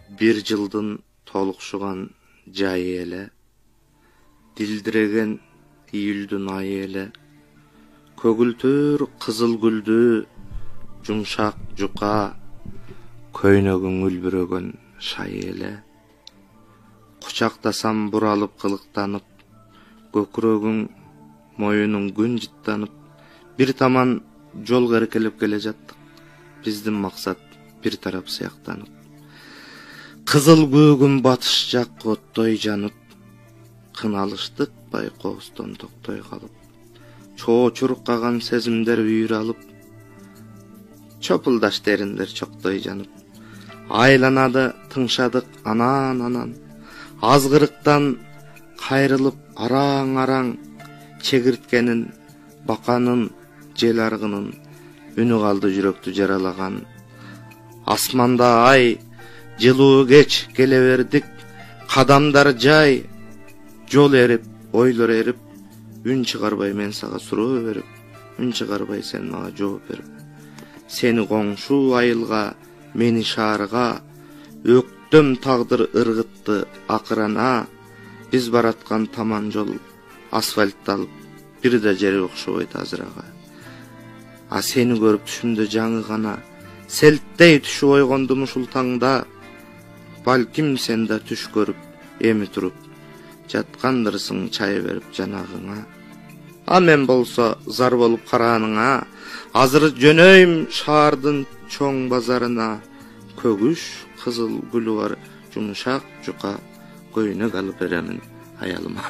Bir жылдын толукшуган жайы эле, дилдиреген июлдун айы эле, көгүлтүр кызыл гүлдү, жумшак жука, көйнөгүң үлбүрөгөн шайы эле. Кучактасам буралып кылыктанып, көкүрөгүң, моюнуң күн жыттанып, бир таман жолго эркелеп келе жаттык. Биздин максат бир тарап сыяктанып. Кызыл көгүн батыш жак оттой жанып, кыналыштык байкоостон токтой калып. Чоо чуркаган сезимдер үйүр алып, чопулдаш дериндер чоктой жанып. Айланады тыңшадык анан, азгырыктан кайрылып араң, чегирткенин, баканын, жел аргынын, үнү калды жүрөктү жаралаган. Асманда ай, жылуу кеч келе бердик, кадамдар жай, жол эрип, ойлор эрип, үн чыгарбай мен сага суроо берип, үн чыгарбай сен мага жооп берип. Сени коңшу айылга, мени шаарга, өктөм тагдыр ыргытты акырана. Биз бараткан таман жол асфальтталып, бир да жери окшобойт азырага. А сени көрүп түшүмдө жаңы гана, селттей түшүп ойгондум ушул таңда. Балким сен да түш көрүп, эми туруп, жаткандырсың чай берип жанагыңа. А мен болсо зар болуп карааныңа, азыр жөнөйм шаардын чоң базарына. Көгүш кызыл гүлү бар жумшак жука, көйнөк алып беремин аялыма.